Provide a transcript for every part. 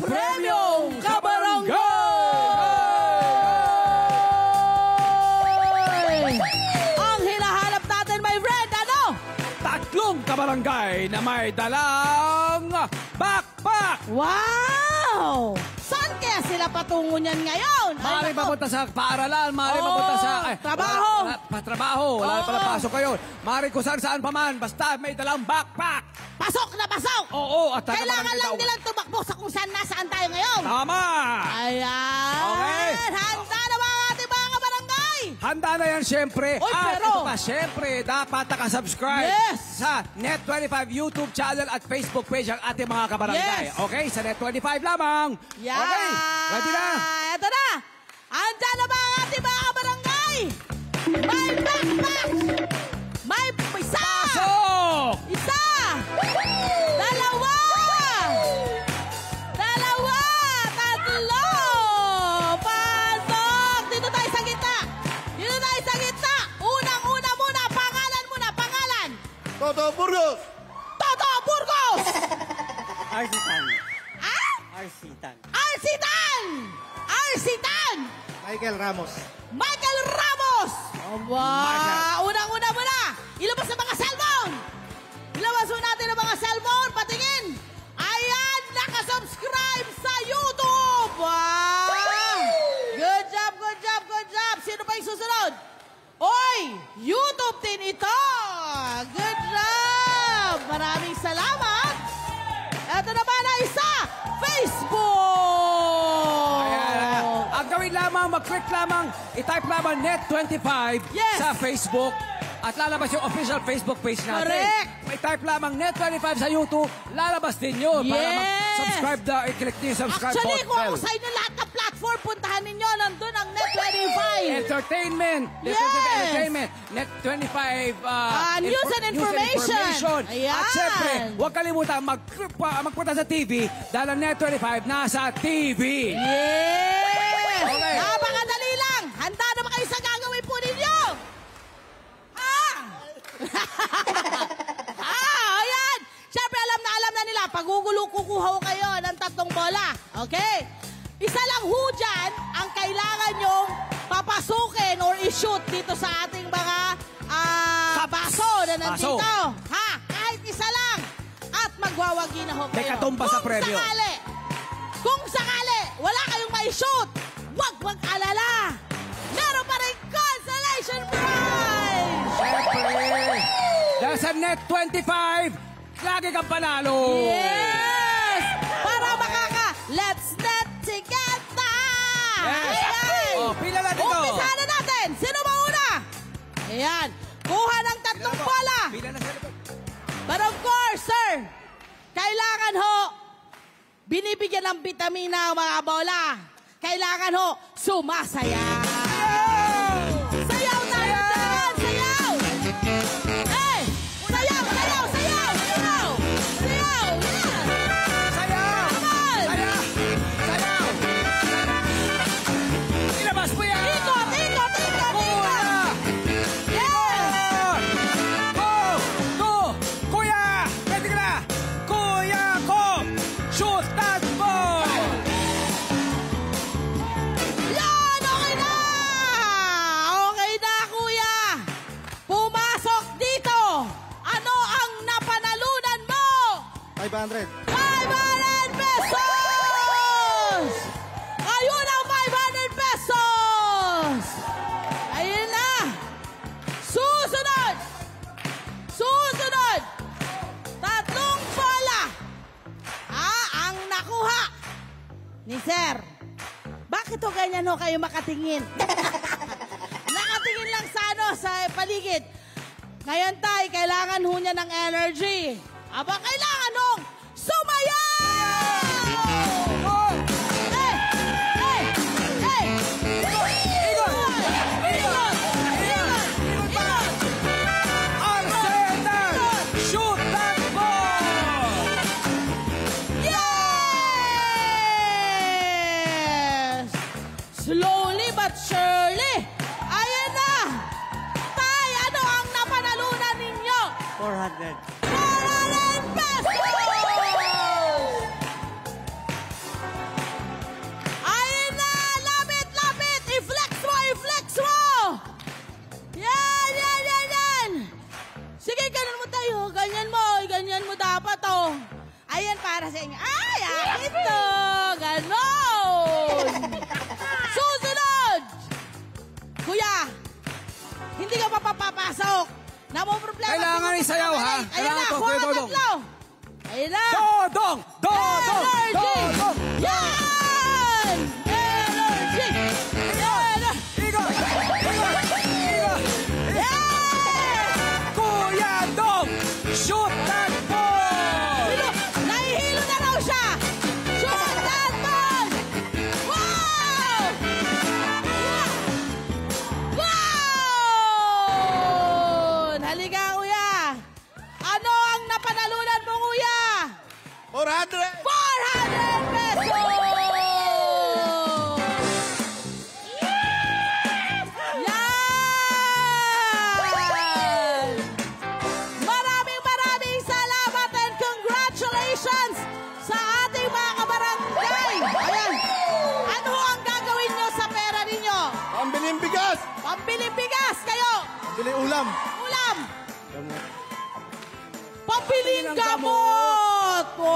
Premyong Kabarangay! Ang hinahanap natin, my friend, ano? Tatlong kabarangay na may dalang backpack! Wow! Saan kaya sila patungo niyan ngayon? Maaari papunta sa paaralan, maaari papunta sa... trabaho! Trabaho, wala na pala pasok kayo. Maaari kung saan pa man, basta may dalang backpack! Pasok na pasok! Oo, at kailangan lang nilang tumakbo sa kung saan nasaan tayo ngayon. Tama! Ayan! Okay. Handa na mga ating mga kabarangay! Handa na yan, syempre. Oy, at pero... ito pa, syempre, dapat nakasubscribe sa Net25 YouTube channel at Facebook page ang ating mga kabarangay. Yes. Okay, sa Net25 lamang. Yan! Okay, ready na? Ito na! Handa na mga ating mga kabarangay! May backpack! May isa! Pasok! Isa! Dalawa! Dalawa! Tatlo! Pasok! Dito tayo sa gitna! Dito tayo sa gitna! Unang-una muna! Pangalan muna! Pangalan! Toto Burgos! Toto Burgos! Arsitan. Ah? Arsitan. Arsitan! Arsitan! Michael Ramos. Michael Ramos! Aba! Unang-una muna! Ilabas ang mga cellphone! Ilabas mo natin ang mga cellphone! Patingin! Ayan! Nakasubscribe sa YouTube! Wow! Good job, good job, good job! Sino pa yung susunod? Oy! YouTube din ito! Good job! Maraming salamat! Ito naman ang isa! Facebook! Ayan. Ang gawin lamang, mag-click lamang, i-type lamang Net25 Yes. sa Facebook at lalabas yung official Facebook page natin. Correct. May type lamang Net25 sa YouTube, lalabas din yun. Para Yes. mag-subscribe na, i-click niyo yung subscribe Actually, kung ako button. sa inyo lahat ng platform, puntahan ninyo, nandun ang Net25. Entertainment, Yes. Net25 Entertainment, Net25 News and information. Ayan. At syempre, huwag kalimutan magpunta sa TV dahil ang Net25 nasa TV. Yes! Okay. Napakadali lang! Handa na ba kayo sa gagawin po ninyo? Ayan! Siyempre, alam na nila, kukuha ko kayo ng 3 bola. Okay? Isa lang ho dyan ang kailangan nyong papasukin or i-shoot dito sa ating mga baso na nandito. Baso. Ha? Kahit isa lang. At magwawagi na ho kayo. May katumba sa premyo. Kung sakali, wala kayong mai-shoot, huwag mag-alala. Meron pa rin consolation prize! Siyempre, dahil sa Net25, lagi kang panalo. Yes! Para let's net together! Yes. Ayan! Oh, pila na dito. Umpisa na natin. Sino mauna? Ayan. Kuha ng 3 bola. Pila na sila. But of course, sir, kailangan ho, binibigyan ng bitamina ang mga bola. Kailangan ho, sumasaya. Sayaw tayo dyan! Sayaw! Eh! Sayaw! Sayaw! Sayaw! Sayaw! Sayaw! Yan! Sayaw! Naman! Sayaw! Sayaw! Ilabas mo yan! Ikot! Ikot! Ikot! Ikot! Yes! Go! Go! Kuya! Pwede ka na! Kuya ko! Shoot that ball! Yan! Okay na! Okay na, kuya! Pumasok dito! Ano ang napanalunan mo? 500. 500 pesos! Ayun ang 500 pesos! Ayun na! Susunod! Susunod! 3 bola! Ang nakuha ni Sir. Bakit ho ganyan ho kayo makatingin? Nakatingin lang sa sa paligid. Ngayon tay, kailangan ho niya ng energy. Aba, kailangan nung sumayaw! Eh! Eh! Eh! Ikot! Ikot! Ikot! Ikot! Arsenal! Shoot that ball! Yes! Slowly but surely. Ayan na! Tay, ano ang napanalunan ninyo? 400. 400 pesos! ganon! Susunod! Kuya, hindi ka mapapapasok. Namumroblema. Kailangan isayaw, ha? Ayun na, Kailangan to, kuha Kuya ka Dodong. tatlo. Ayun na. Dodong! Dodong! Energy! Dodong! Yan! Energy! Igo! Igo! Igo! Yeah! Kuya Dong! Shoot that ball! Nahihilo na raw siya! Shoot that ball! Wow! Wow! Halika, kuya! Ano ang napanalunan mo, kuya? 400! 400 pesos! Yan! Maraming salamat and congratulations sa ating mga kabarangay! Ayan! Ano ang gagawin nyo sa pera ninyo? Pambiling bigas! Pambiling bigas kayo! Pambiling ulam! Ulam! Pambiling gamot! Po,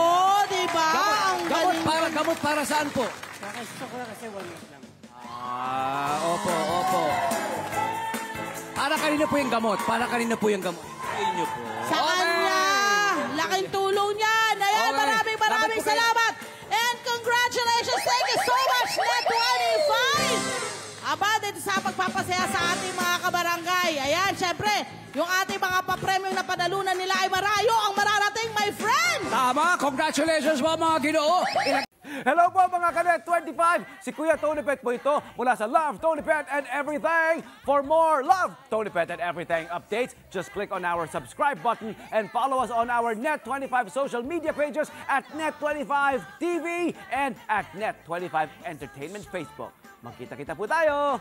di ba? Ang galing. Gamot para saan po? Kakagusto ko lang kasi 1 week lang. Opo. Para kanina po yung gamot. Para kanina po yung gamot. Sa inyo po. Sa kanya. Laking tulong niyan. Ayan, Okay. maraming Dapat po kayo- salamat. And congratulations. Thank you so much, Net 25. Aba, dito sa pagpapasaya sa ating mga kabarangay. Ayan, syempre, yung ating mga papremyong na panalunan nila ay marayo ang mararating, my friend. Tama! Congratulations po mga ginoo! Hello po mga Kanet 25! Si Kuya Tony Pet po ito mula sa Love, Tony Pet and Everything. For more Love, Tony Pet and Everything updates, just click on our subscribe button and follow us on our Net25 social media pages at Net25 TV and at Net25 Entertainment Facebook. Magkita-kita po tayo!